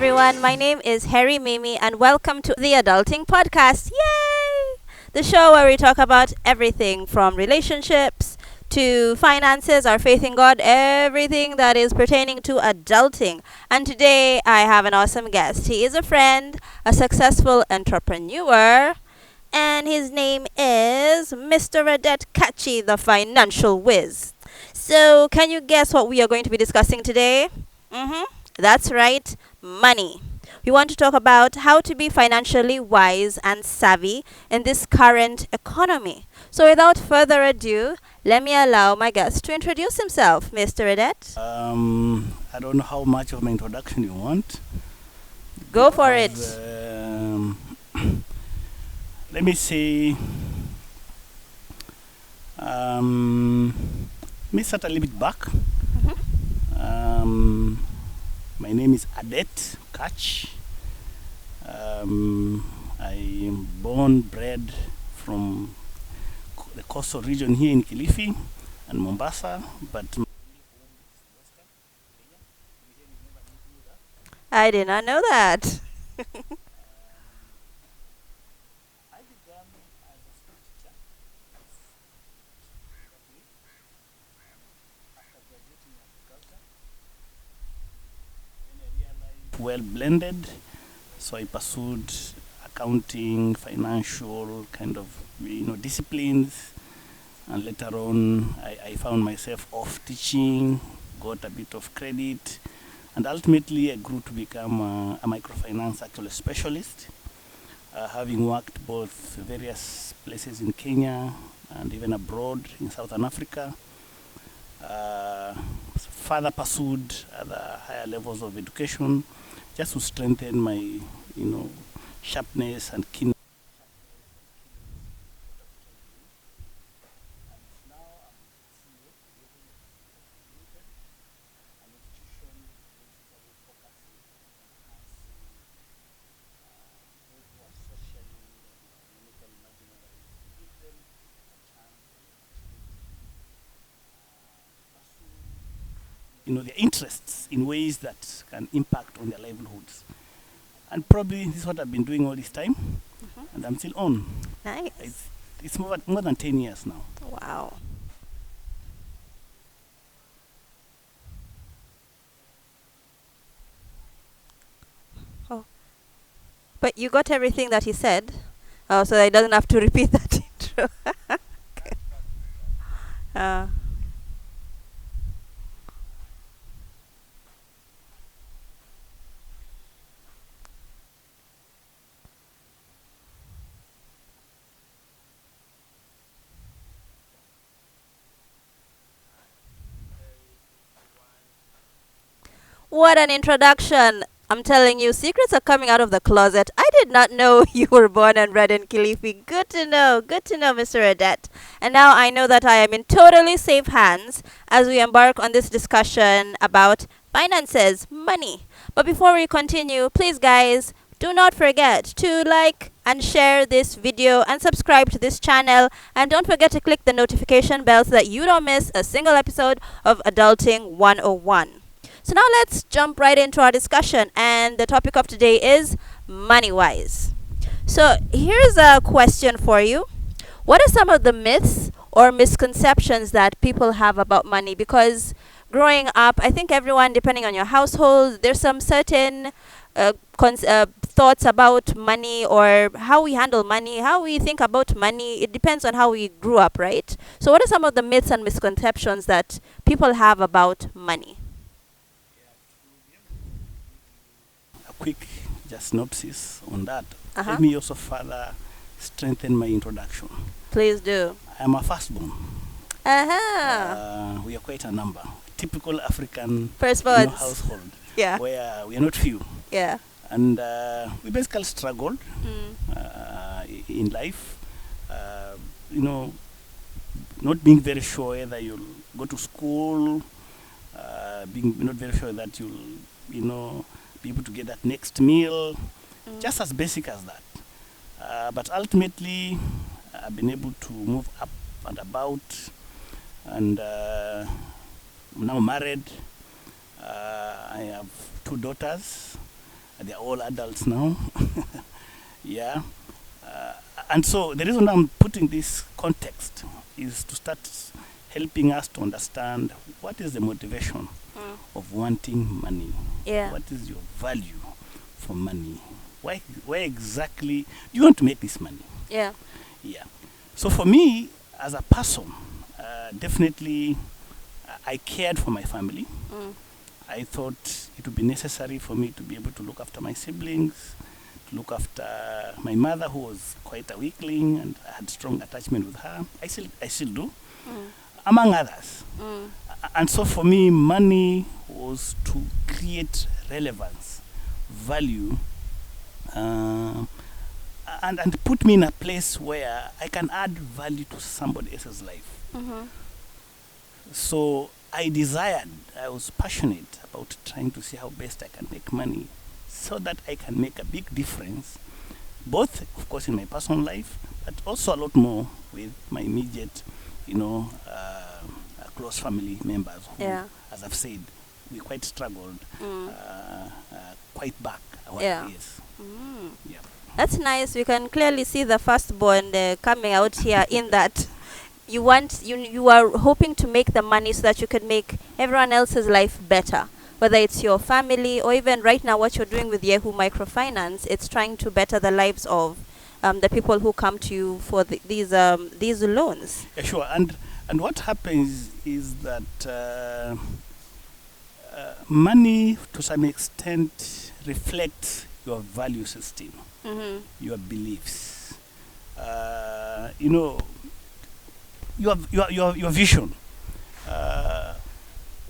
everyone. My name is Harry Mimi, and welcome to the Adulting Podcast. Yay! The show where we talk about everything from relationships to finances, our faith in God, everything that is pertaining to adulting. And today I have an awesome guest. He is a friend, a successful entrepreneur, and his name is Mr. Adet Kachi, the financial whiz. So, can you guess what we are going to be discussing today? That's right, money. We want to talk about how to be financially wise and savvy in this current economy. So, without further ado, let me allow my guest to introduce himself, Mr. Adet. I don't know how much of my introduction you want. Go for it. Let me say, let me start a little bit back. My name is Adet Kachi. I am born, bred from the coastal region here in Kilifi and Mombasa, but I did not know that. I began as a school teacher after graduating in agriculture. Then I realized well blended, so I pursued accounting, financial kind of disciplines, and later on I found myself off teaching, got a bit of credit, and ultimately I grew to become a microfinance actually specialist. Having worked both various places in Kenya and even abroad in Southern Africa, further pursued other higher levels of education just to strengthen my, sharpness and keenness. And now I'm CEO of Yehu Microfinance, an institution basically focusing on enhancing those who are socially and economically marginalized individuals a chance and opportunity pursue their interests in ways that can impact on their livelihoods. And probably this is what I've been doing all this time, and I'm still on. Nice. It's more than 10 years now. Wow. Oh. But you got everything that he said. Oh, so he doesn't have to repeat that intro. Okay. Uh, what an introduction. I'm telling you, secrets are coming out of the closet. I did not know you were born and bred in Kilifi. Good to know. Good to know, Mr. Adet. And now I know that I am in totally safe hands as we embark on this discussion about finances, money. But before we continue, please, guys, do not forget to like and share this video and subscribe to this channel. And don't forget to click the notification bell so that you don't miss a single episode of Adulting 101. So now let's jump right into our discussion, and the topic of today is money wise. So here's a question for you. What are some of the myths or misconceptions that people have about money? Because growing up, I think everyone, depending on your household, there's some certain thoughts about money, or how we handle money, how we think about money. It depends on how we grew up, right? So what are some of the myths and misconceptions that people have about money? A quick just synopsis on that. Uh-huh. Let me also further strengthen my introduction. Please do. I am a firstborn. Uh-huh. We are quite a number. Typical African Firstborns. household Yeah. where we are not few. Yeah. And we basically struggled in life. Not being very sure whether you'll go to school, being not very sure that you'll, be able to get that next meal, just as basic as that. But ultimately, I've been able to move up and about, and I'm now married. I have two daughters, They're all adults now. Yeah. Uh, and so the reason I'm putting this context is to start helping us to understand what is the motivation of wanting money. Yeah. What is your value for money? Why exactly do you want to make this money? Yeah. Yeah. So for me, as a person, definitely I cared for my family. Mm. I thought it would be necessary for me to be able to look after my siblings, to look after my mother, who was quite a weakling, and I had strong attachment with her. I still do, among others. And so for me, money was to create relevance, value, and put me in a place where I can add value to somebody else's life. Mm-hmm. So I was passionate about trying to see how best I can make money so that I can make a big difference, both, of course, in my personal life, but also a lot more with my immediate, close family members who, Yeah. as I've said, we quite struggled quite back our Yeah. years. Yeah. That's nice. We can clearly see the firstborn coming out here in that you are hoping to make the money so that you can make everyone else's life better, whether it's your family or even right now what you're doing with Yehu Microfinance. It's trying to better the lives of the people who come to you for these loans. Yeah, sure. And what happens is that money, to some extent, reflects your value system, your beliefs. Your vision,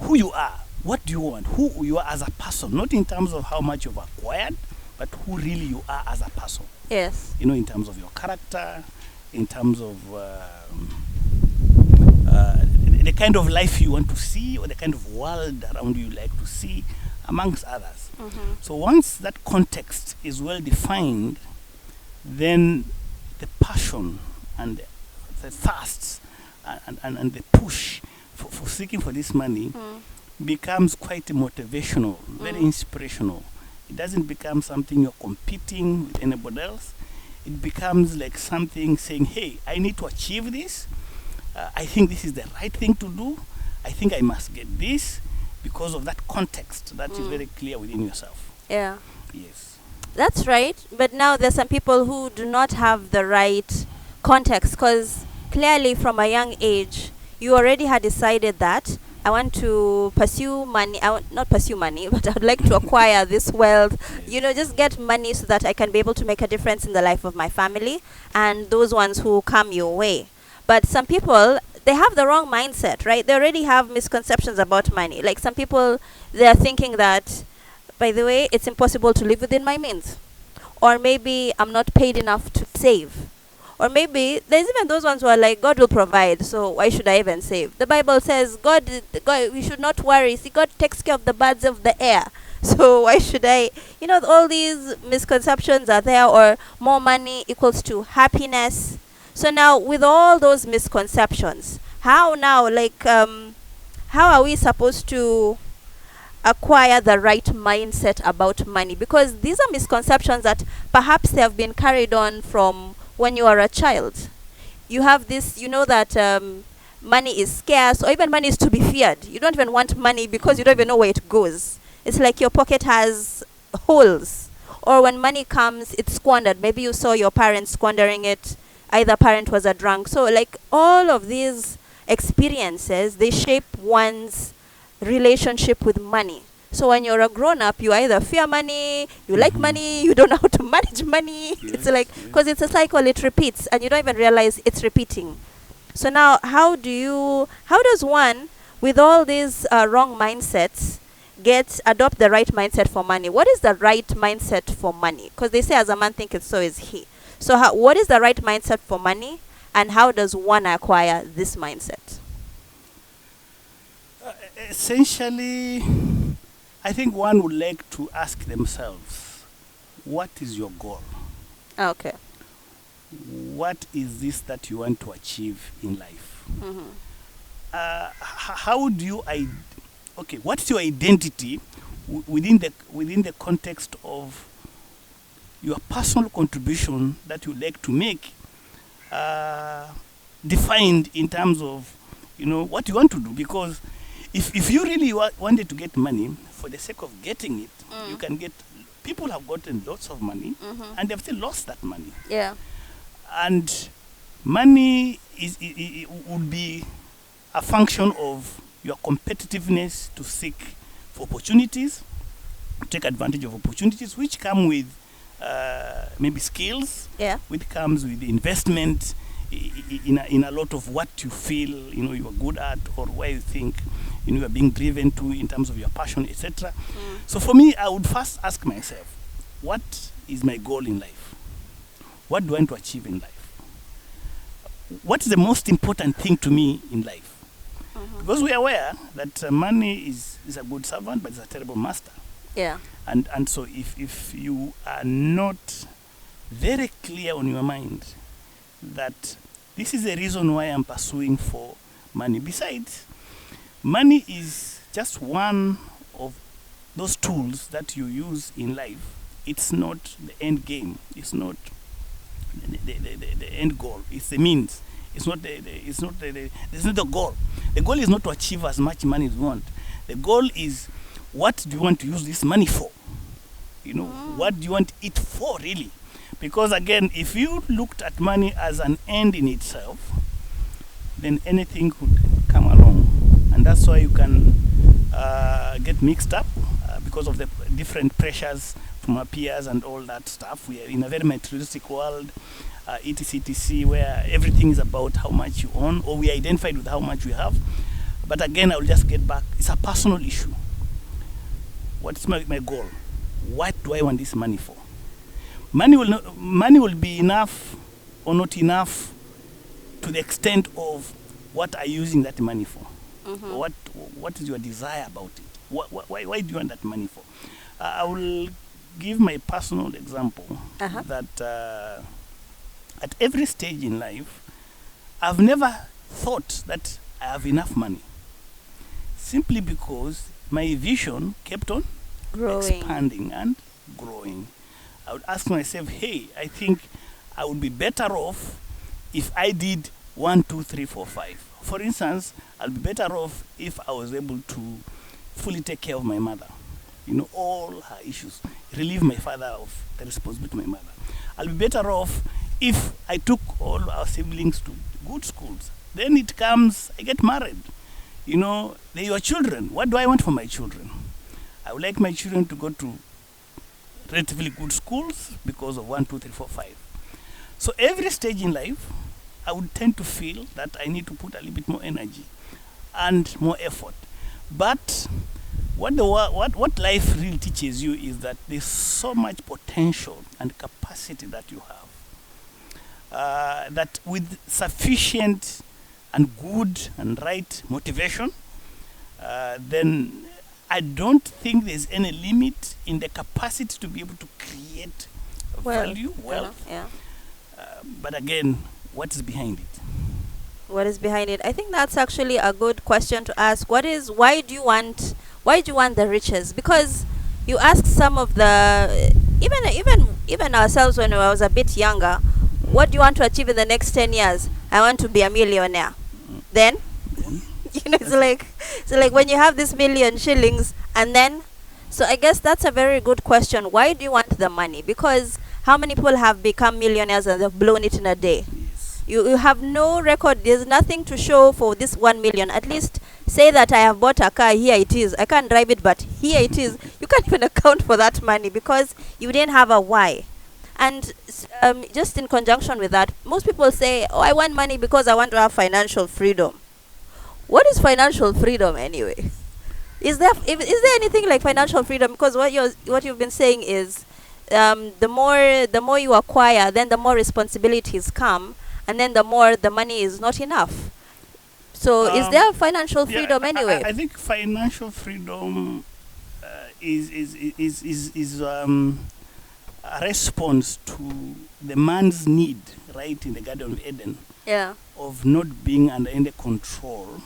who you are, what do you want, who you are as a person, not in terms of how much you've acquired, but who really you are as a person. Yes. In terms of your character, in terms of the kind of life you want to see, or the kind of world around you like to see, amongst others. So once that context is well defined, then the passion and the thirst and the push for seeking for this money becomes quite motivational, very inspirational. It doesn't become something you're competing with anybody else. It becomes like something saying, hey, I need to achieve this. I think this is the right thing to do. I think I must get this because of that context that is very clear within yourself. Yeah. Yes. That's right. But now there's some people who do not have the right context, because clearly from a young age, you already had decided that I want to pursue money. Not pursue money, but I would like to acquire this wealth. Just get money so that I can be able to make a difference in the life of my family and those ones who come your way. But some people, they have the wrong mindset, right? They already have misconceptions about money. Like some people, they're thinking that, by the way, it's impossible to live within my means. Or maybe I'm not paid enough to save. Or maybe there's even those ones who are like, God will provide, so why should I even save? The Bible says, God, we should not worry. See, God takes care of the birds of the air. So why should I? All these misconceptions are there, or more money equals to happiness. So now, with all those misconceptions, how are we supposed to acquire the right mindset about money? Because these are misconceptions that perhaps they have been carried on from when you are a child. You have this, that money is scarce, or even money is to be feared. You don't even want money because you don't even know where it goes. It's like your pocket has holes. Or when money comes, it's squandered. Maybe you saw your parents squandering it. Either parent was a drunk. So like all of these experiences, they shape one's relationship with money. So when you're a grown-up, you either fear money, you like money, you don't know how to manage money. Yes, It's like, because it's a cycle, it repeats, and you don't even realize it's repeating. So now, how does one, with all these wrong mindsets, adopt the right mindset for money? What is the right mindset for money? Because they say, as a man thinketh, so is he. So what is the right mindset for money, and how does one acquire this mindset? Essentially, I think one would like to ask themselves, what is your goal? Okay. What is this that you want to achieve in life? How do you, what's your identity within the context of your personal contribution that you like to make, defined in terms of what you want to do. Because if you really wanted to get money for the sake of getting it, you can get. People have gotten lots of money, and they've still lost that money. Yeah. And money would be a function of your competitiveness to seek for opportunities, take advantage of opportunities which come with maybe skills, Yeah. which comes with investment in a lot of what you feel you are good at, or where you think you are being driven to in terms of your passion, etc. So for me, I would first ask myself, what is my goal in life? What do I want to achieve in life? What is the most important thing to me in life? Because we are aware that money is a good servant, but it's a terrible master. Yeah. And so if you are not very clear on your mind that this is the reason why I'm pursuing for money. Besides, money is just one of those tools that you use in life. It's not the end game. It's not the end goal. It's the means. It's not the goal. The goal is not to achieve as much money as you want. The goal is, what do you want to use this money for? What do you want it for, really? Because again, if you looked at money as an end in itself, then anything could come along. And that's why you can get mixed up because of the different pressures from our peers and all that stuff. We are in a very materialistic world, etc., where everything is about how much you own, or we are identified with how much we have. But again, I will just get back. It's a personal issue. What's my goal? What do I want this money for? Money will be enough or not enough to the extent of what are you using that money for. What is your desire about it? Why do you want that money for? I will give my personal example that at every stage in life, I've never thought that I have enough money, simply because my vision kept on expanding and growing. I would ask myself, hey, I think I would be better off if I did 1, 2, 3, 4, 5. For instance, I'll be better off if I was able to fully take care of my mother, all her issues, relieve my father of the responsibility to my mother. I'll be better off if I took all our siblings to good schools. Then it comes, I get married. They're your children. What do I want for my children? I would like my children to go to relatively good schools because of 1, 2, 3, 4, 5. So every stage in life, I would tend to feel that I need to put a little bit more energy and more effort. But what life really teaches you is that there's so much potential and capacity that you have, that with sufficient and good and right motivation, then I don't think there's any limit in the capacity to be able to create value, wealth. Yeah. But again, what is behind it? What is behind it? I think that's actually a good question to ask. Why do you want the riches? Because you ask some of the even ourselves when I was a bit younger, what do you want to achieve in the next 10 years? I want to be a millionaire. Then it's like when you have this million shillings, and then, so I guess that's a very good question. Why do you want the money? Because how many people have become millionaires and they've blown it in a day? Yes. You have no record. There's nothing to show for this 1 million. At least say that I have bought a car. Here it is. I can't drive it, but here it is. You can't even account for that money because you didn't have a why. And just in conjunction with that, most people say, oh, I want money because I want to have financial freedom. What is financial freedom anyway? Is there anything like financial freedom? Because what you've been saying is, the more you acquire, then the more responsibilities come, and then the more the money is not enough. So is there financial freedom anyway? I think financial freedom is a response to the man's need, right, in the Garden of Eden. Yeah. Of not being under any control,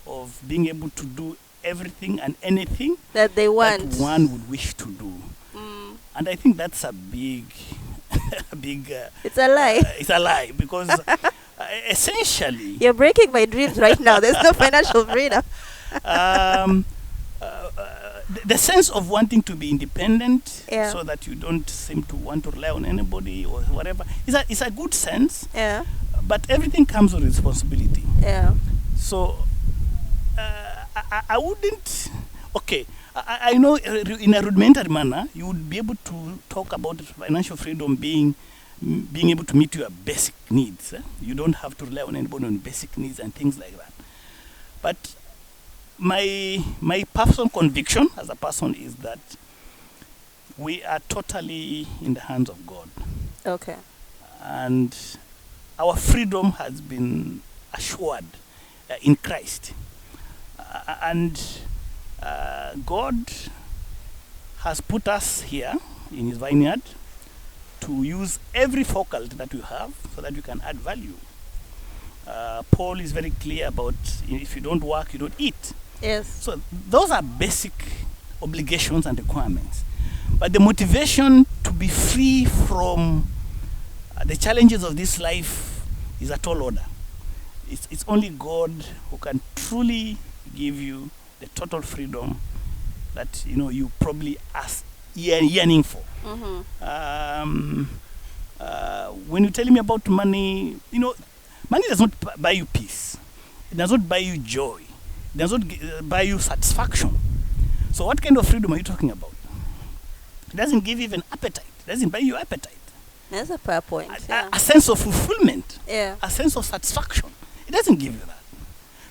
of being able to do everything and anything that they that want. one would wish to do. Mm. And I think that's a big, a big. It's a lie. It's a lie because essentially, You're breaking my dreams right now. There's no financial freedom. um, the sense of wanting to be independent, Yeah. so that you don't seem to want to rely on anybody or whatever, is a good sense. Yeah. But everything comes with responsibility. Yeah. So I wouldn't. Okay, I know in a rudimentary manner you would be able to talk about financial freedom being able to meet your basic needs. You don't have to rely on anybody on basic needs and things like that. But my personal conviction as a person is that we are totally in the hands of God, Okay. and our freedom has been assured in Christ. And God has put us here in His vineyard to use every faculty that we have so that we can add value. Paul is very clear about if you don't work, you don't eat. Yes. So those are basic obligations and requirements. But the motivation to be free from the challenges of this life is a tall order. It's only God who can truly give you the total freedom that you probably are yearning for. Mm-hmm. When you're telling me about money, money does not buy you peace. It does not buy you joy. It does not buy you satisfaction. So what kind of freedom are you talking about? It doesn't give you even appetite. It doesn't buy you appetite. That's a fair point. A sense of fulfillment. Yeah. A sense of satisfaction. It doesn't give you that.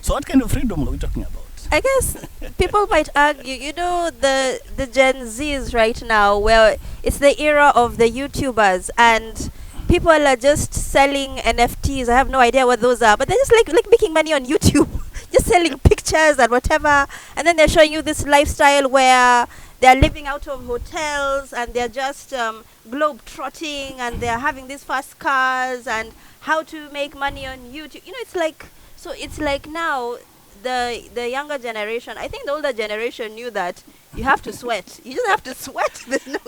So what kind of freedom are we talking about? I guess people might argue, the Gen Zs right now, where it's the era of the YouTubers and people are just selling NFTs. I have no idea what those are, but they're just like making money on YouTube, just selling pictures and whatever. And then they're showing you this lifestyle where they're living out of hotels and they're just globe trotting and they're having these fast cars and how to make money on YouTube. It's like now the younger generation, I think the older generation knew that you have to sweat. You just have to sweat. There's no,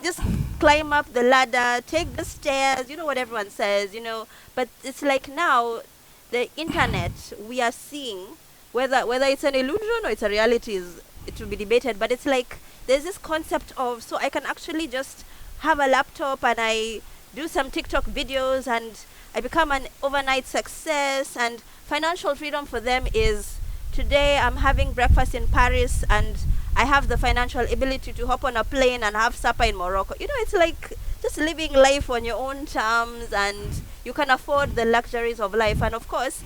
just climb up the ladder, take the stairs, what everyone says, But it's like now, the internet, we are seeing, whether it's an illusion or it's a reality, it will be debated, but it's like, there's this concept of, so I can actually just have a laptop and I do some TikTok videos and I become an overnight success, and financial freedom for them is, today I'm having breakfast in Paris and I have the financial ability to hop on a plane and have supper in Morocco. It's like just living life on your own terms and you can afford the luxuries of life. And of course,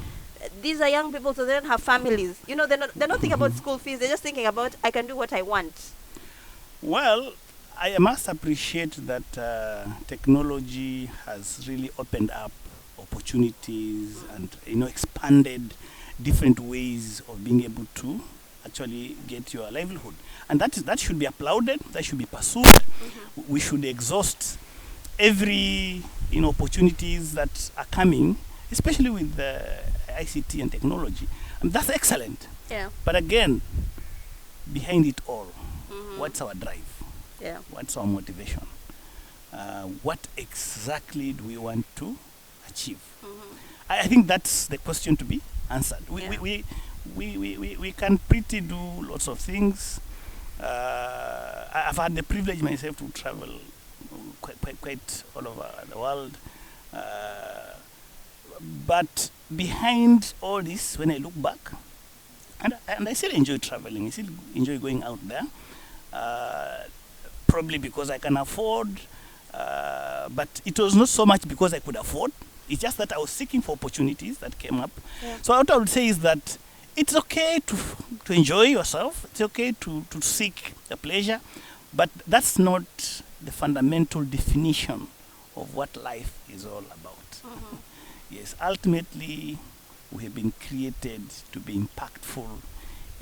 these are young people, so they don't have families. They're not thinking about school fees. They're just thinking about, I can do what I want. Well, I must appreciate that technology has really opened up opportunities and expanded different ways of being able to actually get your livelihood, and that should be applauded. That should be pursued. Mm-hmm. We should exhaust every opportunities that are coming, especially with the ICT and technology, and that's excellent. Yeah. But again, behind it all, Mm-hmm. what's our drive? Yeah. What's our motivation? What exactly do we want to achieve? Mm-hmm. I think that's the question to be answered. Yeah. We can pretty do lots of things. I've had the privilege myself to travel quite all over the world. But behind all this, when I look back, and I still enjoy traveling, I still enjoy going out there, probably because I can afford, but it was not so much because I could afford. It's just that I was seeking for opportunities that came up. Yeah. So what I would say is that it's okay to enjoy yourself. It's okay to seek a pleasure, but that's not the fundamental definition of what life is all about. Mm-hmm. Yes, ultimately, we have been created to be impactful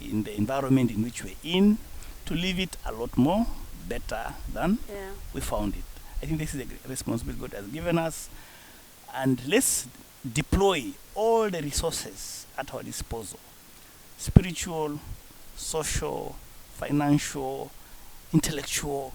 in the environment in which we're in, to live it a lot more better than we found it. I think this is a responsibility God has given us, and let's deploy all the resources at our disposal, spiritual, social, financial, intellectual,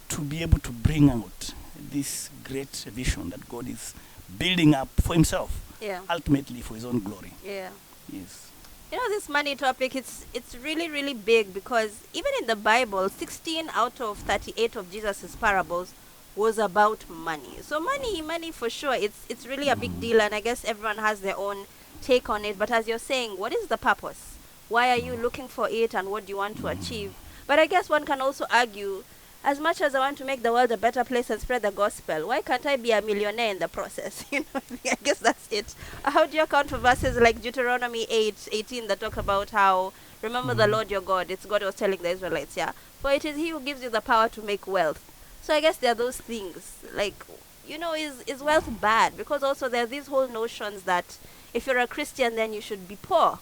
to be able to bring out this great vision that God is building up for himself, Yeah. ultimately for his own glory. Yeah. Yes. You know, this money topic, it's really, really big, because even in the Bible, 16 out of 38 of Jesus's parables was about money. So money for sure, it's really a big deal, and I guess everyone has their own take on it. But as you're saying, what is the purpose? Why are you looking for it, and what do you want to achieve? But I guess one can also argue, as much as I want to make the world a better place and spread the gospel, why can't I be a millionaire in the process? You know, I guess that's it. How do you account for verses like Deuteronomy 8:18 that talk about how, remember the Lord your God? It's God was telling the Israelites, yeah. For it is he who gives you the power to make wealth. So I guess there are those things. Like, you know, is wealth bad? Because also there are these whole notions that if you're a Christian, then you should be poor.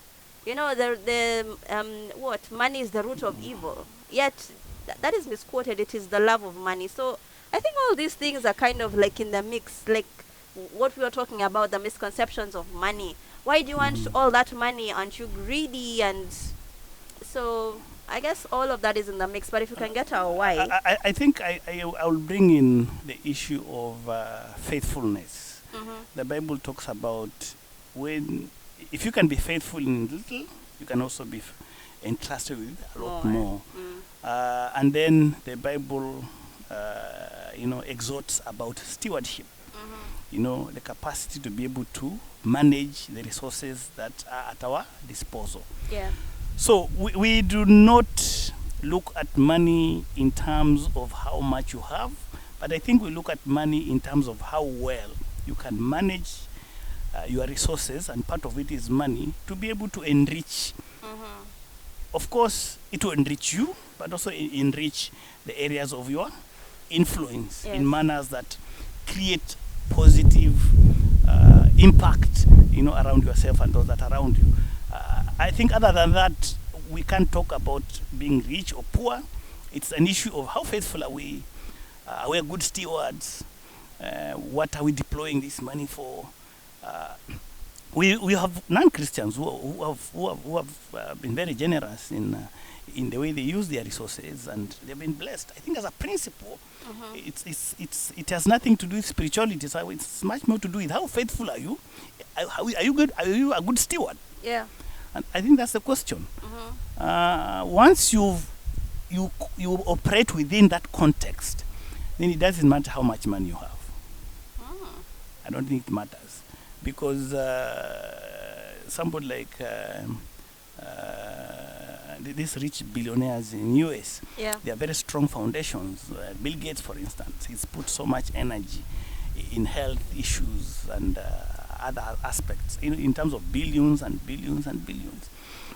You know, what? Money is the root of evil. Yet, that is misquoted. It is the love of money. So I think all these things are kind of like in the mix, like what we were talking about, the misconceptions of money. Why do you want all that money? Aren't you greedy? And so I guess all of that is in the mix. But if you can get our why. I think I will bring in the issue of faithfulness. The Bible talks about if you can be faithful in little, you can also be entrusted with a lot more. And then the Bible, exhorts about stewardship. The capacity to be able to manage the resources that are at our disposal. Yeah. So we do not look at money in terms of how much you have, but I think we look at money in terms of how well you can manage your resources, and part of it is money, to be able to enrich. Of course, it will enrich you, but also enrich the areas of your influence in manners that create positive impact, around yourself and those that are around you. I think other than that, we can't talk about being rich or poor. It's an issue of how faithful are we? Are we good stewards? What are we deploying this money for? We have non-Christians who have been very generous in the way they use their resources, and they've been blessed. I think as a principle, it has nothing to do with spirituality. So it's much more to do with how faithful are you? Are you good? Are you a good steward? Yeah. And I think that's the question. Once you operate within that context, then it doesn't matter how much money you have. I don't think it matters, because somebody like these rich billionaires in US, they are very strong foundations. Bill Gates, for instance, he's put so much energy in health issues and other aspects, in terms of billions and billions and billions.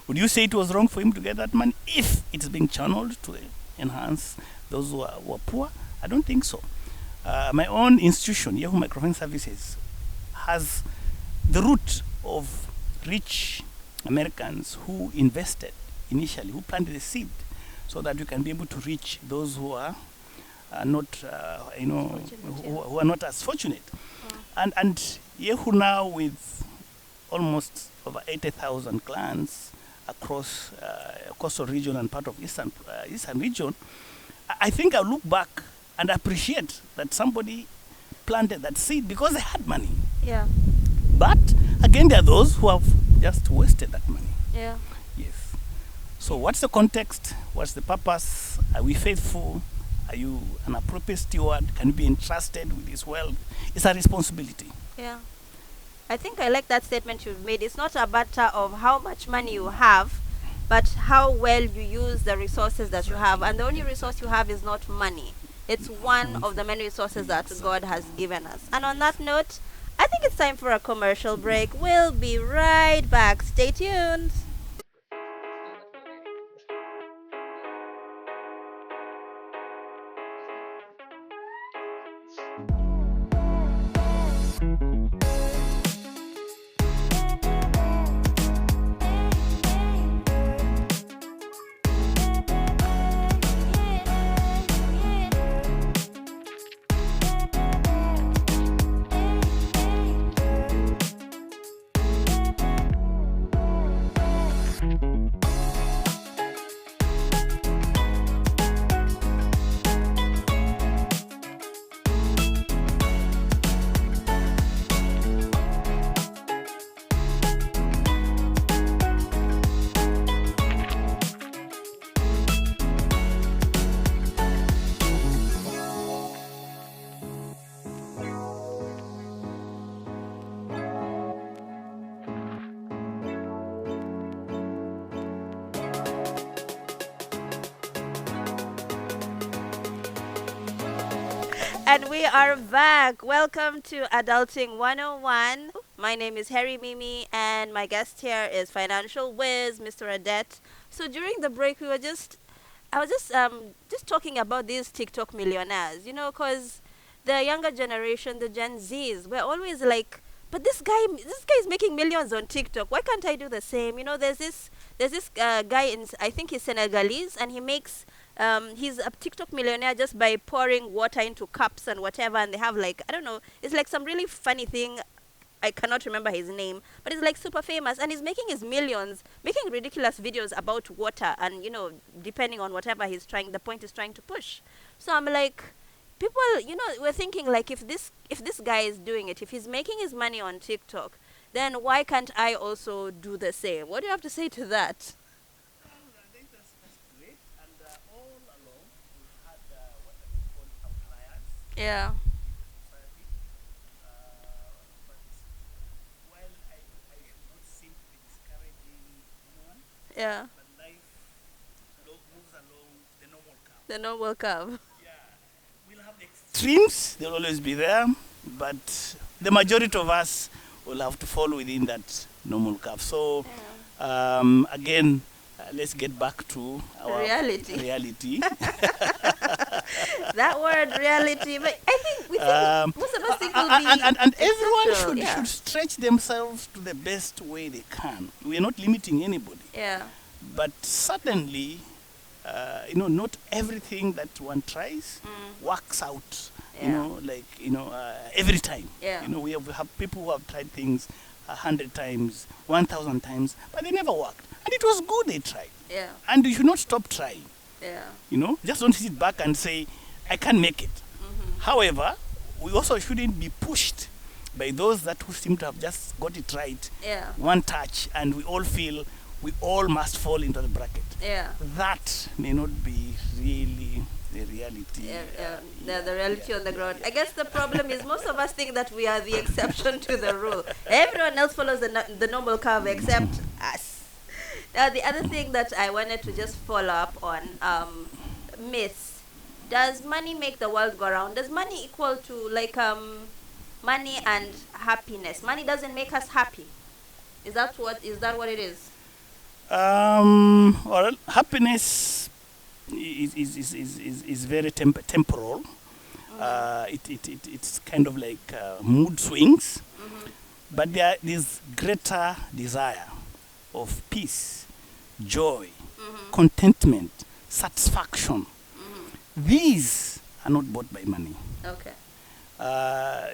Would you say it was wrong for him to get that money if it's being channeled to enhance those who are poor? I don't think so. My own institution, Yehu Microfinance Services, has the root of rich Americans who invested initially, who planted the seed, so that you can be able to reach those who are not, who are not as fortunate. And Yehu now, with almost over 80,000 clients across coastal region and part of eastern region, I think I'll look back and appreciate that somebody planted that seed because they had money. Yeah. But again, there are those who have just wasted that money. Yeah. Yes. So what's the context? What's the purpose? Are we faithful? Are you an appropriate steward? Can you be entrusted with this wealth? It's a responsibility. Yeah. I think I like that statement you've made. It's not a matter of how much money you have, but how well you use the resources that you have. And the only resource you have is not money. It's one of the many resources that God has given us. And on that note, I think it's time for a commercial break. We'll be right back. Stay tuned. And we are back. Welcome to Adulting 101. My name is Harry Mimi, and my guest here is Financial Wiz, Mr. Adet. So during the break, I was just talking about these TikTok millionaires, because the younger generation, the Gen Zs, we're always like, but this guy is making millions on TikTok. Why can't I do the same? There's this guy I think he's Senegalese, and he's a TikTok millionaire just by pouring water into cups and whatever, and they have like, I don't know, it's like some really funny thing. I cannot remember his name, but he's like super famous, and he's making his millions, making ridiculous videos about water, and depending on whatever the point is trying to push. So I'm like, people, we're thinking like, if this guy is doing it, if he's making his money on TikTok, then why can't I also do the same? What do you have to say to that? I think that's great. And all along, we've had what we call outliers Yeah, in society. But while I should not seem to be discouraging anyone, yeah, but life moves along the normal curve. the normal curve. Yeah, we'll have the extremes, they'll always be there, but the majority of us will have to fall within that normal curve. So, again, let's get back to our Reality. That word reality, but I think most of us think will be and everyone essential, yeah. should stretch themselves to the best way they can. We are not limiting anybody, Yeah, but certainly, not everything that one tries works out. Yeah. Every time. Yeah. We have people who have tried things 100 times, 1,000 times, but they never worked, and it was good they tried. yeah, And you should not stop trying. yeah, Just don't sit back and say, I can't make it. However, we also shouldn't be pushed by those who seem to have just got it right yeah, one touch, and we all feel we all must fall into the bracket. yeah. That may not be really the reality. The reality on the ground. I guess the problem is most of us think that we are the exception to the rule. Everyone else follows the normal curve except us. Now, the other thing that I wanted to just follow up on, myths. Does money make the world go round? Does money equal to money and happiness? Money doesn't make us happy. Is that what it is? Well, happiness is very temporal. It's kind of like mood swings, but there is greater desire of peace, joy, contentment, satisfaction. These are not bought by money. Okay.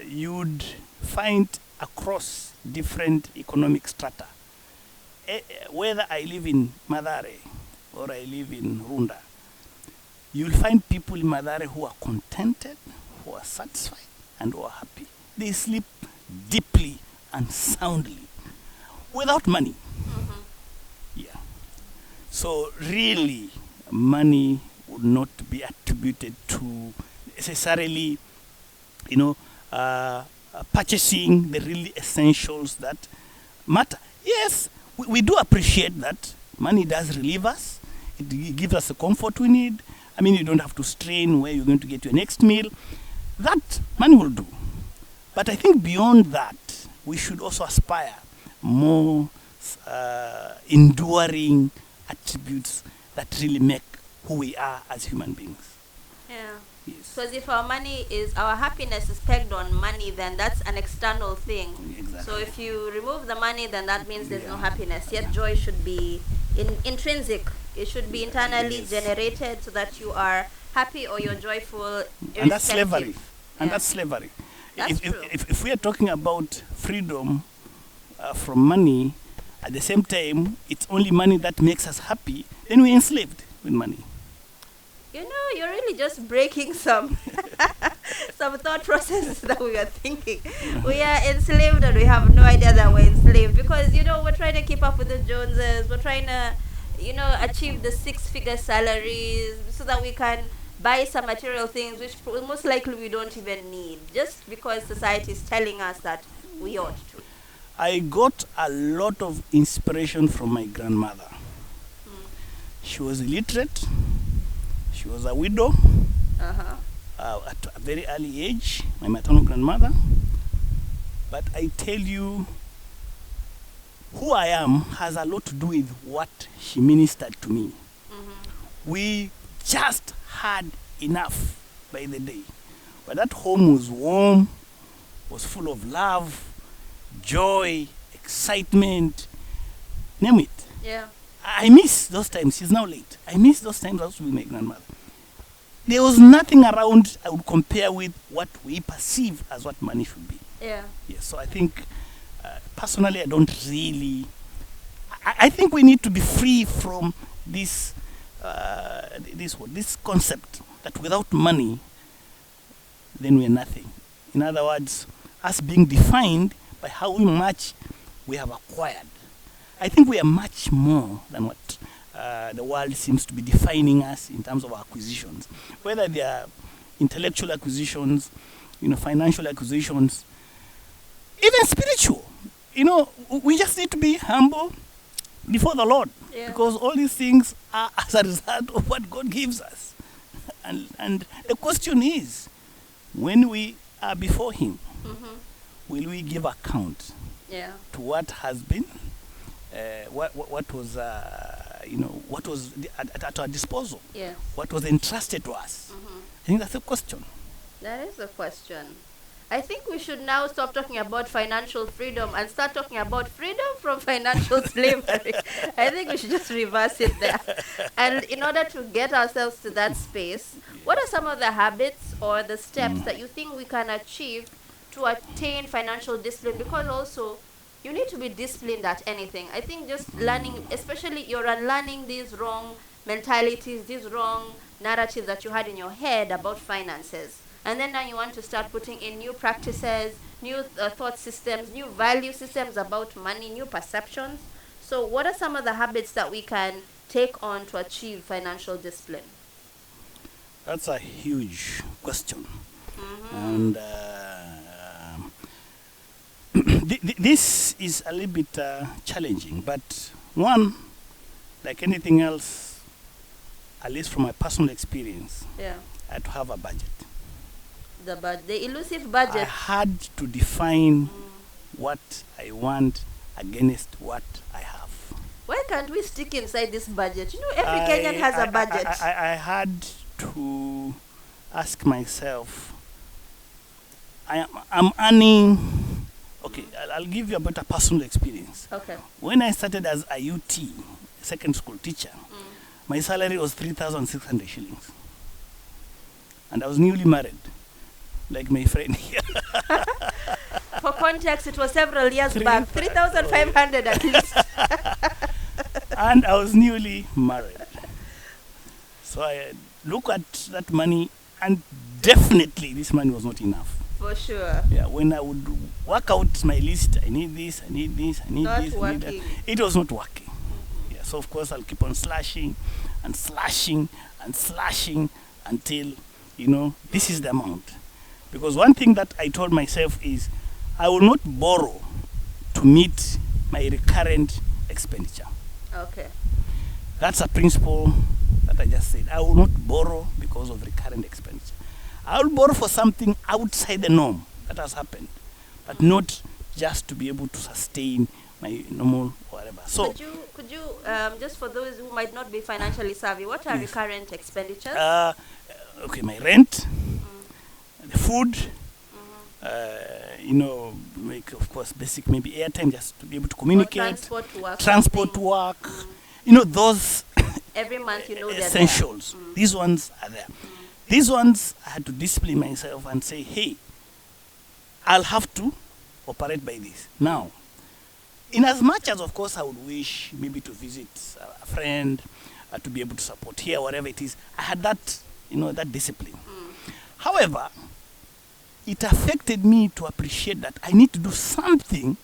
You'd find across different economic strata, whether I live in Madare or I live in Runda, you'll find people in Madare who are contented, who are satisfied, and who are happy. They sleep deeply and soundly without money. Yeah. So really, money would not be attributed to necessarily, purchasing the really essentials that matter. Yes, we do appreciate that money does relieve us. It gives us the comfort we need. I mean, you don't have to strain where you're going to get your next meal. That money will do. But I think beyond that, we should also aspire more enduring attributes that really make who we are as human beings. Yeah. Yes. Because if our happiness is pegged on money, then that's an external thing. Exactly. So if you remove the money, then that means there's no Yeah. happiness. Yet joy should be intrinsic. It should be internally Yes. generated so that you are happy or you're joyful. And that's slavery. irrespective. And Yeah. that's slavery. That's if, true. if we are talking about freedom from money, at the same time, it's only money that makes us happy, then we're enslaved with money. You're really just breaking some some thought processes that we are thinking. We are enslaved and we have no idea that we're enslaved because we're trying to keep up with the Joneses. We're trying to achieve the 6-figure salaries so that we can buy some material things which most likely we don't even need, just because society is telling us that we ought to. I got a lot of inspiration from my grandmother. She was illiterate. She was a widow. Uh-huh. at a very early age, my maternal grandmother. But I tell you, who I am has a lot to do with what she ministered to me. We just had enough by the day. But that home was warm, was full of love, joy, excitement, name it. Yeah. I miss those times. She's now late. I miss those times I was with my grandmother. There was nothing around I would compare with what we perceive as what money should be. Yeah. Yes, so I think, personally, I don't really. I think we need to be free from this, this concept that without money, then we're nothing. In other words, us being defined by how much we have acquired. I think we are much more than what the world seems to be defining us in terms of our acquisitions, whether they are intellectual acquisitions, financial acquisitions, even spiritual. We just need to be humble before the Lord, because all these things are as a result of what God gives us. And the question is, when we are before Him, will we give account to what has been, what was, what was at our disposal, what was entrusted to us? I think that's a question. That is a question. I think we should now stop talking about financial freedom and start talking about freedom from financial slavery. I think we should just reverse it there. And in order to get ourselves to that space, what are some of the habits or the steps that you think we can achieve to attain financial discipline? Because also, you need to be disciplined at anything. I think just learning, especially you're unlearning these wrong mentalities, these wrong narratives that you had in your head about finances. And then now you want to start putting in new practices, new thought systems, new value systems about money, new perceptions. So what are some of the habits that we can take on to achieve financial discipline? That's a huge question. And this is a little bit challenging. But one, like anything else, at least from my personal experience, I had to have a budget. The elusive budget. I had to define what I want against what I have. Why can't we stick inside this budget? Every Kenyan has a budget. I had to ask myself, I'm earning. Okay, I'll give you a better personal experience. Okay. When I started as a UT, second school teacher, my salary was 3,600 shillings. And I was newly married, like my friend here. For context, it was several years back, 3,500 at least. And I was newly married. So I look at that money, and definitely this money was not enough. For sure. Yeah, when I would work out my list, I need this, I need this, I need this, I need that. It was not working. Yeah, so of course I'll keep on slashing and slashing and slashing until, this is the amount. Because one thing that I told myself is, I will not borrow to meet my recurrent expenditure. Okay. That's a principle that I just said. I will not borrow because of recurrent expenditure. I will borrow for something outside the norm that has happened, but not just to be able to sustain my normal whatever. So, could you just for those who might not be financially savvy, what are recurrent expenditures? Okay, my rent, the food, make, of course, basic maybe airtime just to be able to communicate. Or transport to work. Those every month, they're essentials. there. These ones are there. These ones I had to discipline myself and say, hey, I'll have to operate by this. Now, in as much as, of course, I would wish maybe to visit a friend, to be able to support here, whatever it is, I had that, that discipline. However, it affected me to appreciate that I need to do something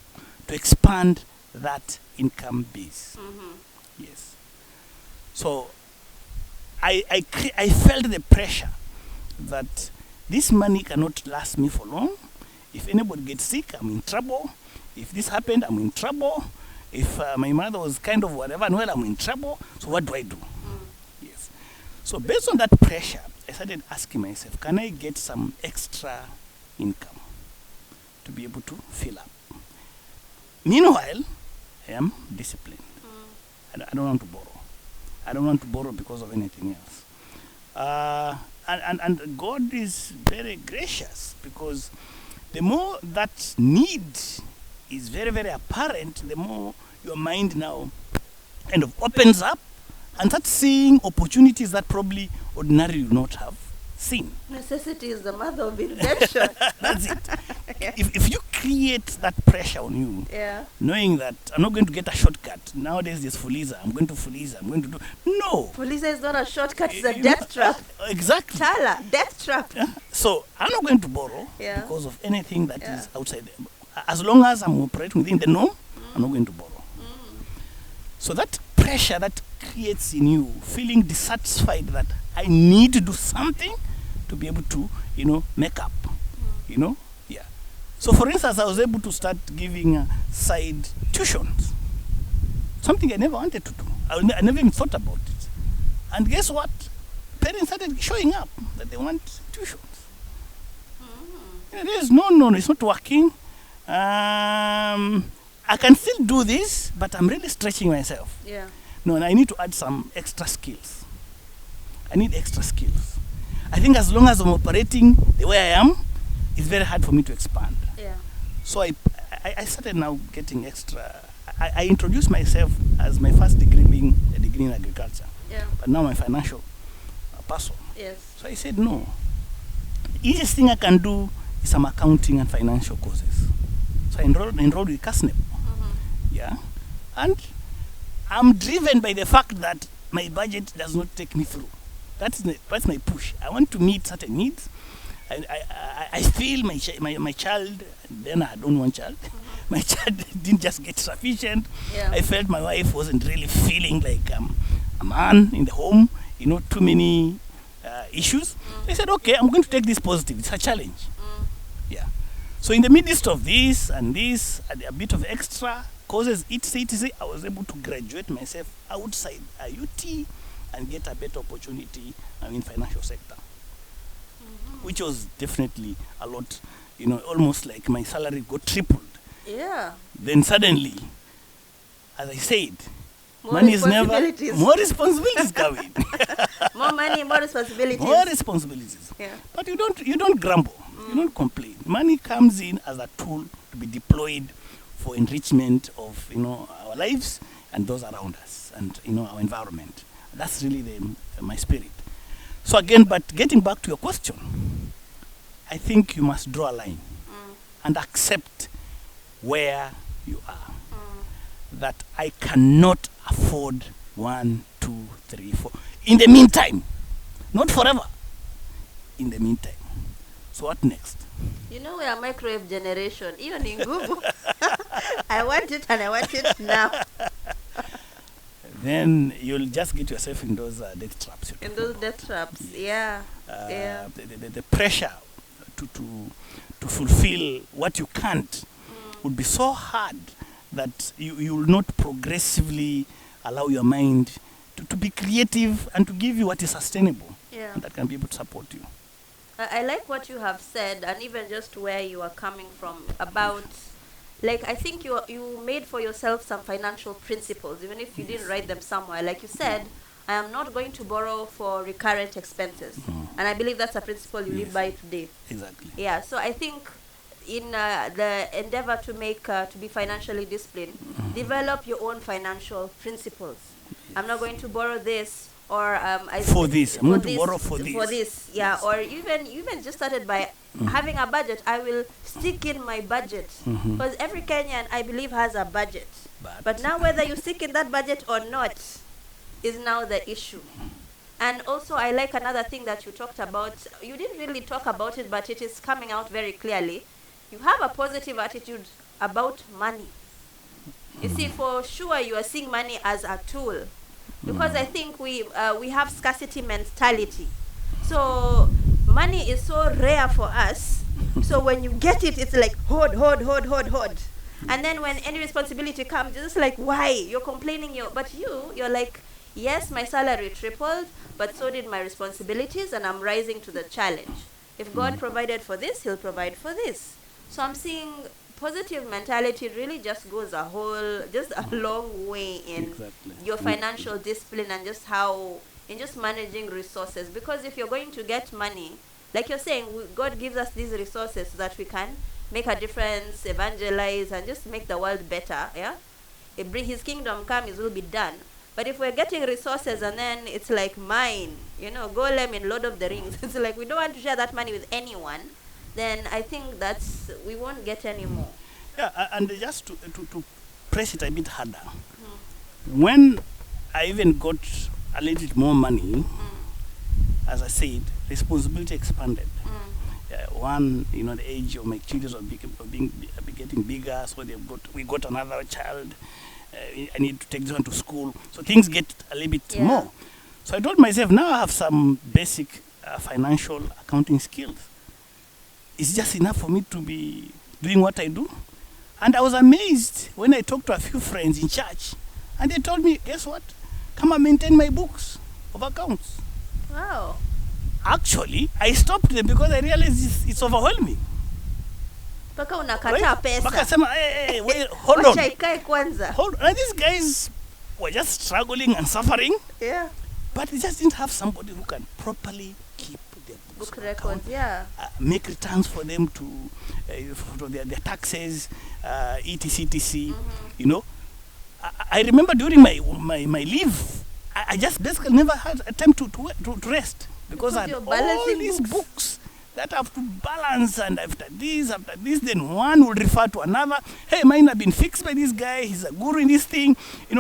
to expand that income base. Yes. So I felt the pressure that this money cannot last me for long. If anybody gets sick, I'm in trouble. If this happened, I'm in trouble. If my mother was kind of whatever, well, I'm in trouble. So what do I do? Yes. So based on that pressure, I started asking myself, can I get some extra income to be able to fill up? Meanwhile, I am disciplined. I don't want to borrow. I don't want to borrow because of anything else. And God is very gracious, because the more that need is very, very apparent, the more your mind now kind of opens up and starts seeing opportunities that probably ordinarily you would not have seen. Necessity is the mother of invention. That's it. If you create that pressure on you, knowing that I'm not going to get a shortcut. Nowadays there's Fuliza. I'm going to Fuliza. I'm going to do. No. Fuliza is not a shortcut, it's a death trap. Exactly. Chala, death trap. So I'm not going to borrow because of anything that is outside there. As long as I'm operating within the norm, I'm not going to borrow. So that pressure that creates in you feeling dissatisfied that I need to do something to be able to, make up, So for instance, I was able to start giving side tuitions, something I never wanted to do. I never even thought about it. And guess what? Parents started showing up that they want tuitions. There's no, it's not working. I can still do this, but I'm really stretching myself. No, and I need to add some extra skills. I need extra skills. I think as long as I'm operating the way I am, it's very hard for me to expand. So I started now getting extra. I introduced myself as my first degree being a degree in agriculture. But now I'm a financial person. So I said, no. The easiest thing I can do is some accounting and financial courses. So I enrolled with CASNEP. And I'm driven by the fact that my budget does not take me through. That's my push. I want to meet certain needs. I feel my child, then I had only one child. My child didn't just get sufficient. I felt my wife wasn't really feeling like a man in the home, too many issues. I said, okay, I'm going to take this positive. It's a challenge. So in the midst of this and a bit of extra courses, etc., I was able to graduate myself outside IUT and get a better opportunity in financial sector, which was definitely a lot, almost like my salary got tripled. Then suddenly, as I said, money is never more responsibilities coming. More money, more responsibilities. More responsibilities. But you don't grumble. You don't complain. Money comes in as a tool to be deployed for enrichment of our lives and those around us and our environment. That's really my spirit. So again, but getting back to your question, I think you must draw a line and accept where you are. That I cannot afford 1, 2, 3, 4. In the meantime, not forever. In the meantime. So what next? We are a microwave generation. Even in Google, I want it and I want it now. Then you'll just get yourself in those death traps. In those death traps, The pressure to fulfill what you can't would be so hard that you will not progressively allow your mind to be creative and to give you what is sustainable and that can be able to support you. I like what you have said, and even just where you are coming from about, like, I think you made for yourself some financial principles, even if you didn't write them somewhere. Like you said, I am not going to borrow for recurrent expenses. And I believe that's a principle you live by today. Exactly. So I think in the endeavor to be financially disciplined, develop your own financial principles. I'm not going to borrow this, or I'm going to borrow for this. Or even just started by having a budget. I will stick in my budget, because every Kenyan, I believe, has a budget. But now whether you stick in that budget or not is now the issue. And also, I like another thing that you talked about. You didn't really talk about it, but it is coming out very clearly. You have a positive attitude about money. You see, for sure, you are seeing money as a tool. Because I think we have scarcity mentality. So money is so rare for us. So when you get it, it's like hoard. And then when any responsibility comes, it's just like, why? You're complaining, but you're like, Yes, my salary tripled, but so did my responsibilities, and I'm rising to the challenge. If God Mm. provided for this, He'll provide for this. So I'm seeing positive mentality really just goes just a long way in Exactly. your Exactly. financial discipline and just how, in just managing resources. Because if you're going to get money, like you're saying, God gives us these resources so that we can make a difference, evangelize, and just make the world better. Yeah, His kingdom come, His will be done. But if we're getting resources and then it's like mine, Golem in Lord of the Rings, it's like we don't want to share that money with anyone, then I think we won't get any more. Yeah, and just to press it a bit harder, Mm, when I even got a little bit more money, mm, as I said, responsibility expanded. mm. One, the age of my children are getting bigger, so we got another child. I need to take this one to school, so things get a little bit Yeah. more. So I told myself, now I have some basic financial accounting skills. It's just enough for me to be doing what I do. And I was amazed when I talked to a few friends in church, and they told me, guess what? Come and maintain my books of accounts. Wow. Actually, I stopped them because I realized it's overwhelming. Mpaka Right? unakataa pesa. Bakasema, hey, wait, hold Wacha on. ikae kwanza. And these guys were just struggling and suffering, Yeah. but they just didn't have somebody who can properly keep their books Book of records, account, yeah. make returns for them for their taxes, etc. You know, I remember during my leave, I just basically never had a time to rest because I had you're all balancing these books. books that I have to balance, and after this, then one will refer to another. Hey, mine have been fixed by this guy. He's a guru in this thing.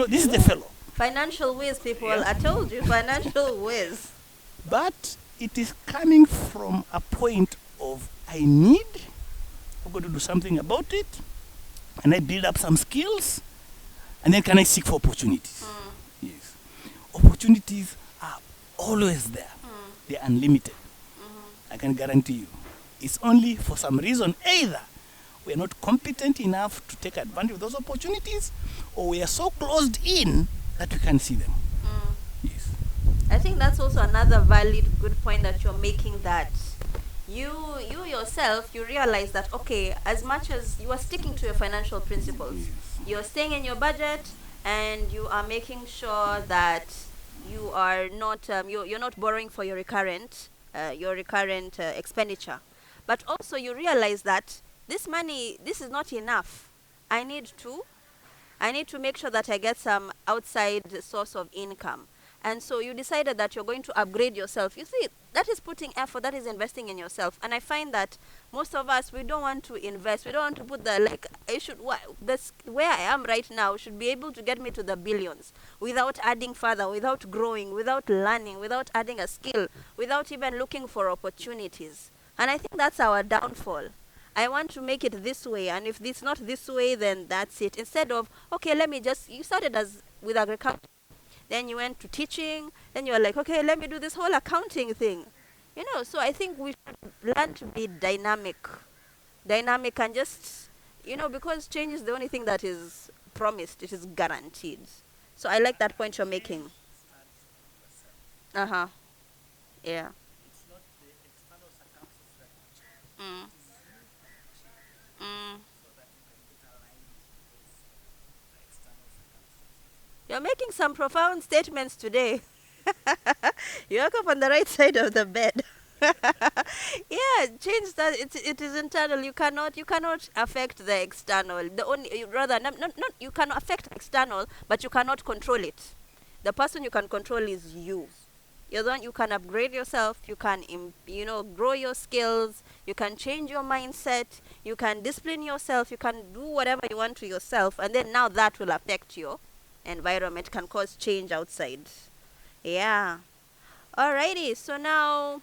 This is the fellow. Financial whiz, people. Yeah. I told you, financial whiz. But it is coming from a point of I've got to do something about it, and I build up some skills, and then can I seek for opportunities? Mm, Yes. Opportunities are always there. mm, They're unlimited. mm. I can guarantee you. It's only for some reason either we are not competent enough to take advantage of those opportunities, or we are so closed in that we can't see them. Mm. Yes. I think that's also another valid, good point that you're making. That you yourself, you realize that okay, as much as you are sticking to your financial principles, Yes. you're staying in your budget, and you are making sure that you are not you're not borrowing for your recurrent expenditure, but also you realize that this is not enough. I need to I need to make sure that I get some outside source of income. And so you decided that you're going to upgrade yourself. You see, that is putting effort, that is investing in yourself. And I find that most of us, we don't want to invest. We don't want to put that's where I am right now should be able to get me to the billions without adding further, without growing, without learning, without adding a skill, without even looking for opportunities. And I think that's our downfall. I want to make it this way, and if it's not this way, then that's it. Instead of, okay, you started as with agriculture, then you went to teaching, then you were like, okay, let me do this whole accounting thing. So I think we should learn to be dynamic and just, because change is the only thing that is promised, it is guaranteed. So I like that point you're making. Uh huh. Yeah. Mm. Mm. You're making some profound statements today. You woke up on the right side of the bed. Yeah, change that. It is internal. You cannot affect the external. The only rather not you can affect external, but you cannot control it. The person you can control is you. You're the one. You can upgrade yourself. You can grow your skills. You can change your mindset. You can discipline yourself. You can do whatever you want to yourself, and then now that will affect your environment, can cause change outside. Yeah. Alrighty. So now,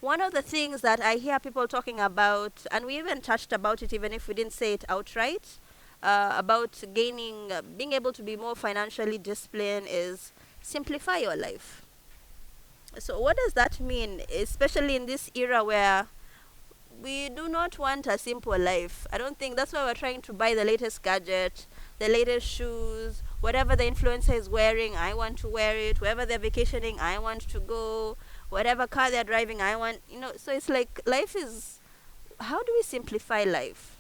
one of the things that I hear people talking about, and we even touched about it, even if we didn't say it outright, about being able to be more financially disciplined, is simplify your life. So, what does that mean, especially in this era where we do not want a simple life? I don't think that's why we're trying to buy the latest gadget, the latest shoes, whatever the influencer is wearing, I want to wear it. Wherever they're vacationing, I want to go. Whatever car they're driving, I want, so it's like life is, how do we simplify life?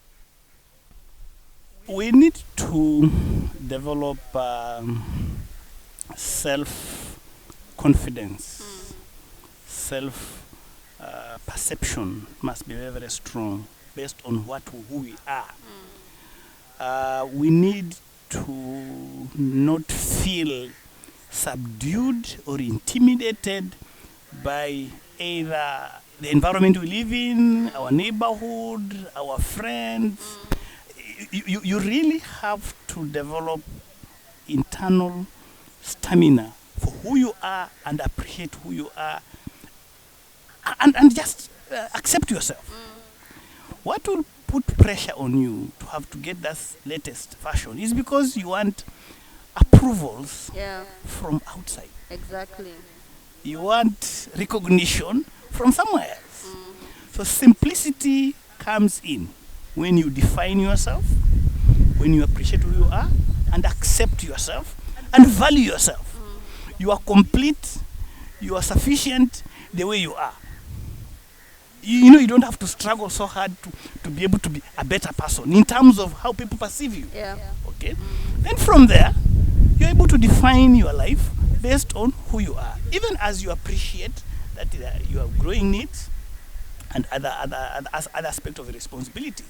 We need to develop self confidence, self perception must be very, very strong based on who we are. We need to not feel subdued or intimidated by either the environment we live in, our neighborhood, our friends. You really have to develop internal stamina for who you are and appreciate who you are, and just accept yourself. What will put pressure on you to have to get that latest fashion is because you want approvals Yeah, from outside. exactly. You want recognition from somewhere else. So simplicity comes in when you define yourself, when you appreciate who you are, and accept yourself and value yourself. You are complete, you are sufficient the way you are. You don't have to struggle so hard to be able to be a better person in terms of how people perceive you. Yeah. Okay? Then from there, you're able to define your life based on who you are. Even as you appreciate that you have growing needs and other aspects of your responsibilities.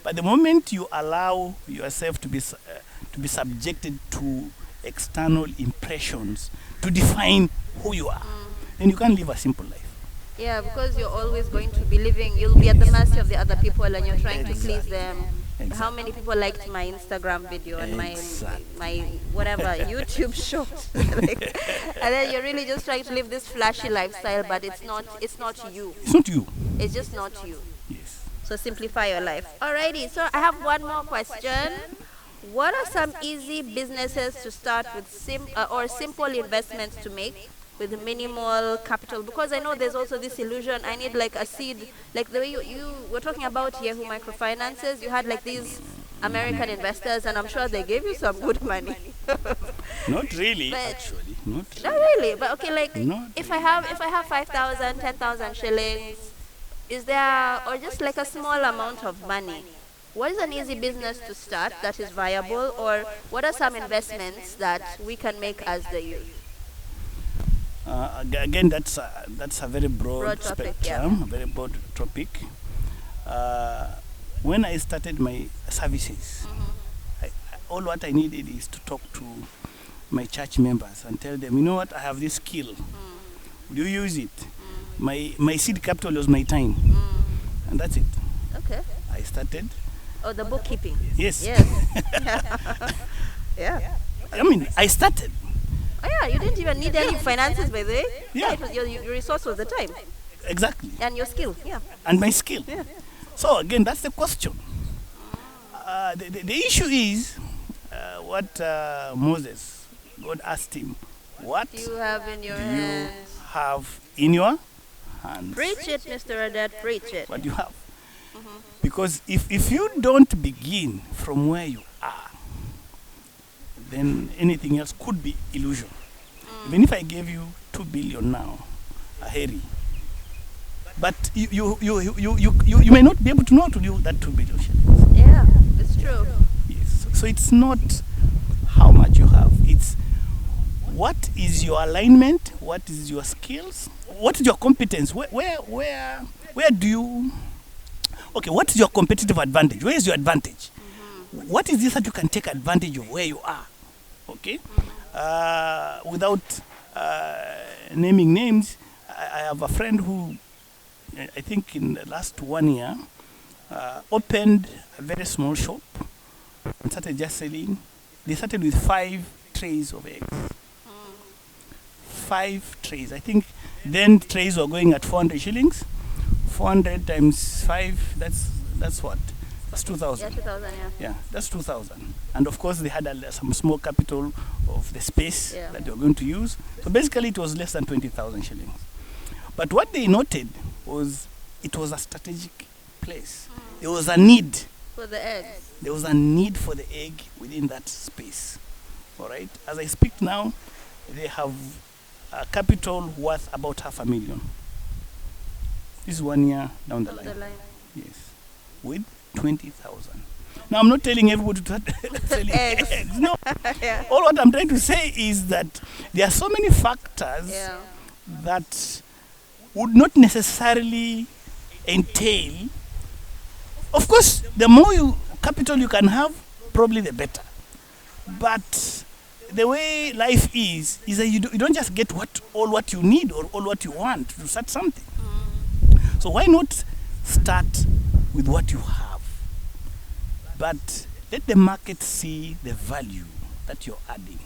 But the moment you allow yourself to be subjected to external impressions to define who you are, then you can't live a simple life. Yeah, because you're always going to be living, you'll be at the mercy of the other people and you're trying to please them. Exactly. How many people liked my Instagram video and Exactly. my whatever YouTube short? Like, and then you're really just trying to live this flashy lifestyle, but it's not you. It's not you. It's just not you. Yes. So simplify your life. Alrighty, so I have one more question. What are some easy businesses to start with or simple investments to make with minimal capital? Because I know there's also this illusion, I need like a seed, like the way you were talking about Yehu Microfinances, you had like these American investors and I'm sure they gave you some good money. Not really, But- actually. Not Not really. really, but okay, like Not if I have 5,000, 10,000 shillings, is there, or just like a small amount of money, what is an easy business to start that is viable, or what are some investments that we can make as the youth? Again, that's a very broad, Broad topic, spectrum, a very broad topic. When I started my services, all what I needed is to talk to my church members and tell them, you know what, I have this skill. Will you use it? My seed capital was my time, and that's it. Okay. I started. Oh, the bookkeeping. Yes. Yes. Yeah. I mean, I started. Oh yeah, you didn't even need any finances, by the way. Yeah. It was your resource was the time Exactly. and your skill. Yeah. And my skill. Yeah. So again, that's the question. The issue is what Moses, God asked him, what You have in your do you hands. have in your hands? Preach it, Mr. Adet, preach it. What do you have? Because if you don't begin from where you are, then anything else could be illusion. Even if I gave you 2 billion now, a Harry, but you may not be able to know how to do that 2 billion shillings. Yeah, it's true. Yes. So it's not how much you have. It's what is your alignment, what is your skills, what is your competence, where do you, okay, what is your competitive advantage, where is your advantage, what is this that you can take advantage of where you are, okay? Without naming names, I have a friend who I think in the last 1 year opened a very small shop and started just selling. They started with 5 trays of eggs. 5 trays. I think then trays were going at 400 shillings. 400 times 5, that's what? That's 2,000. Yeah, 2000, yeah. Yeah, that's 2,000. And of course, they had some small capital of the space Yeah. that they were going to use. So basically, it was less than 20,000 shillings. But what they noted was it was a strategic place. There was a need. For the eggs. There was a need for the egg within that space. All right. As I speak now, they have a capital worth about $500,000. This is 1 year down the Down line. the line. Yes, with 20,000. Now I'm not telling everybody to start selling Eggs. eggs. No. Yeah. All what I'm trying to say is that there are so many factors Yeah. that would not necessarily entail. Of course, the more capital you can have, probably the better. But the way life is that you don't just get all what you need or all what you want to start something. So why not start with what you have? But let the market see the value that you're adding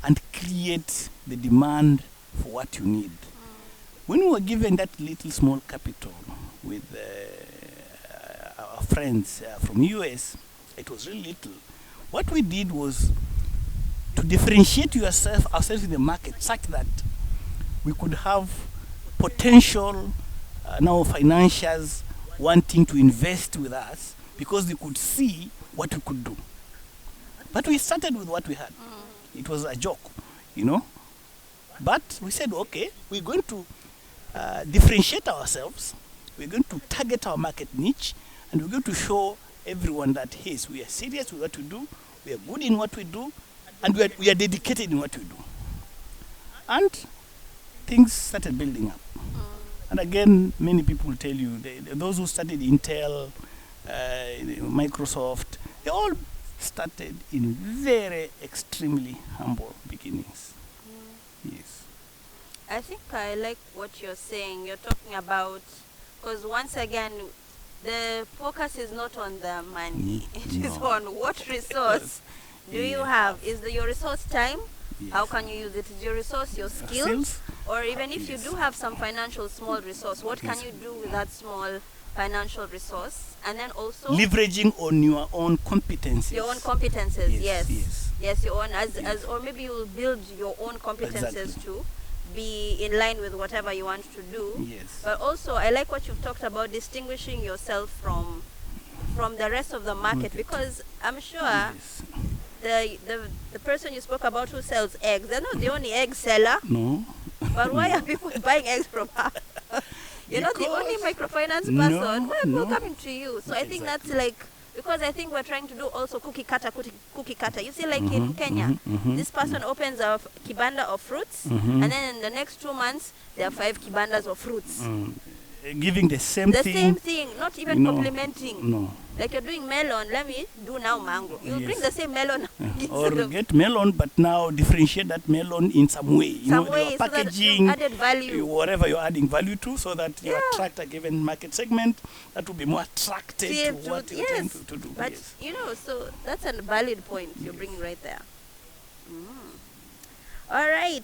and create the demand for what you need. When we were given that little small capital with our friends from US, it was really little. What we did was to differentiate ourselves in the market such that we could have potential now financiers wanting to invest with us because they could see what we could do. But we started with what we had. It was a joke, you know. But we said, okay, we're going to differentiate ourselves. We're going to target our market niche, and we're going to show everyone that, yes, we are serious with what we do, we are good in what we do, and we are dedicated in what we do. And things started building up. And again, many people tell you, those who studied Intel, Microsoft, they all started in very extremely humble beginnings. Yes. I think I like what you're saying. You're talking about, because once again, the focus is not on the money. It is No. on what resource do you have. Is your resource time? Yes. How can you use it? Is your resource your skills? Skills? Or even if you Yes. do have some financial small resource, what can Yes. you do with that small financial resource? And then also Leveraging on your own competencies. your own competences. Yes. Yes. Yes, your own Yes. or maybe you will build your own competences Exactly. to be in line with whatever you want to do. Yes. But also, I like what you've talked about, distinguishing yourself from the rest of the market, Market. because I'm sure Yes. the person you spoke about who sells eggs, they're not the only egg seller. No. But why are people buying eggs from her? You're not the only Because- microfinance No, person. Why are people no. coming to you? So I think that's Exactly. like, because I think we're trying to do also cookie cutter. You see, like in Kenya, this person opens a kibanda of fruits, and then in the next 2 months, there are 5 kibandas of fruits. Giving the same The thing. same thing, not even No. complimenting. No. Like you're doing melon, let me do now mango. You'll bring Yes. the same melon. Or instead of get melon, but now differentiate that melon in some way. You some know, way your so that packaging, you've added value. whatever you're adding value to, so that you Yeah. attract a given market segment that will be more attracted See, to what you're trying to do. But Yes. so that's a valid point you're bringing right there. All right.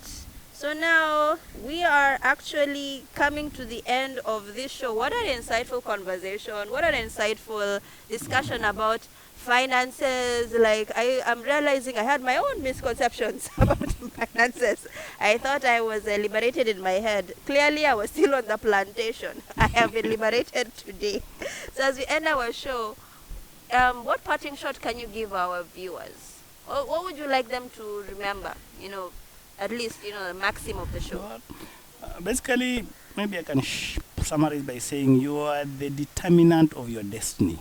So now we are actually coming to the end of this show. What an insightful conversation. What an insightful discussion about finances. Like I'm realizing I had my own misconceptions about finances. I thought I was liberated in my head. Clearly I was still on the plantation. I have been liberated today. So as we end our show, what parting shot can you give our viewers? Or what would you like them to remember? At least, the maxim of the show. Basically, maybe I can summarize by saying you are the determinant of your destiny.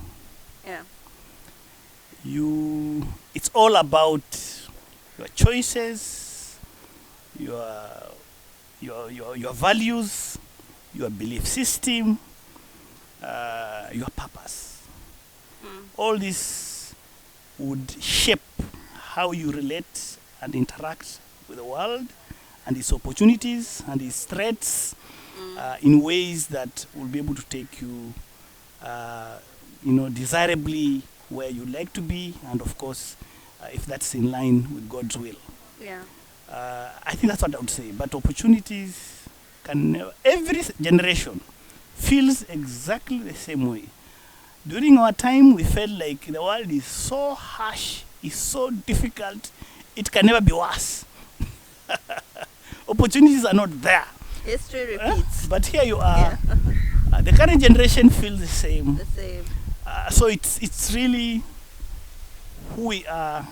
Yeah. It's all about your choices, your values, your belief system, your purpose. All this would shape how you relate and interact with the world and its opportunities and its threats in ways that will be able to take you, desirably where you like to be, and of course, if that's in line with God's will. Yeah. I think that's what I would say. But opportunities every generation feels exactly the same way. During our time, we felt like the world is so harsh, it's so difficult, it can never be worse. Opportunities are not there. History repeats. But here you are. The current generation feels the same. The same. So it's really who we are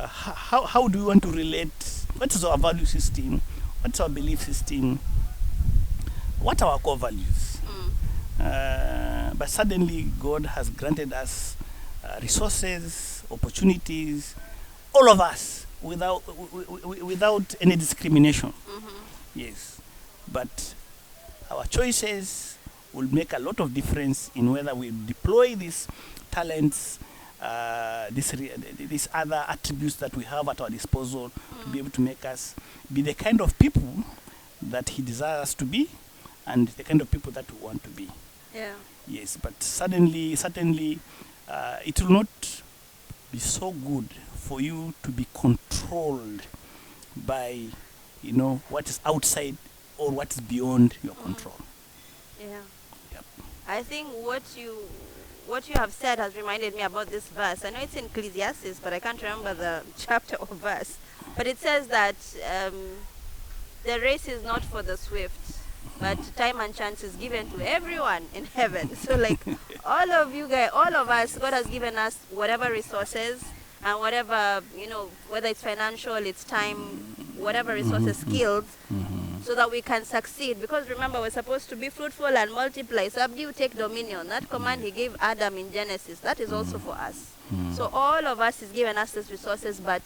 how do we want to relate? What is our value system? What's our belief system? What are our core values? But suddenly, God has granted us resources, opportunities, all of us, without any discrimination. Yes, but our choices will make a lot of difference in whether we deploy these talents, these other attributes that we have at our disposal to be able to make us be the kind of people that He desires us to be, and the kind of people that we want to be. Yeah. Yes, but certainly, it will not be so good for you to be controlled by, what is outside or what is beyond your control. Yeah. Yep. I think what you have said has reminded me about this verse. I know it's in Ecclesiastes, but I can't remember the chapter or verse. But it says that the race is not for the swift, but time and chance is given to everyone in heaven. So like all of you guys, all of us, God has given us whatever resources and whatever, whether it's financial, it's time, whatever resources, skills, so that we can succeed. Because remember, we're supposed to be fruitful and multiply. Subdue, take dominion. That command He gave Adam in Genesis, that is also for us. So all of us is given us these resources, but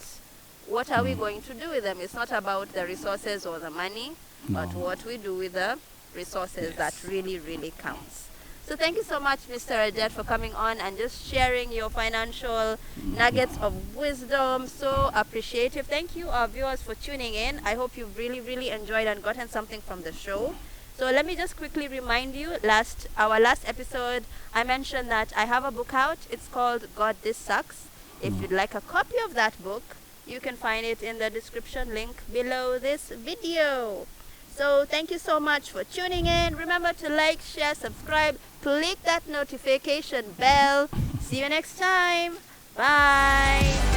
what are we going to do with them? It's not about the resources or the money, but what we do with the resources that really, really counts. So thank you so much, Mr. Adet, for coming on and just sharing your financial nuggets of wisdom. So appreciative. Thank you, our viewers, for tuning in. I hope you've really, really enjoyed and gotten something from the show. So let me just quickly remind you, our last episode, I mentioned that I have a book out. It's called God This Sucks. If you'd like a copy of that book, you can find it in the description link below this video. So thank you so much for tuning in. Remember to like, share, subscribe, click that notification bell. See you next time. Bye.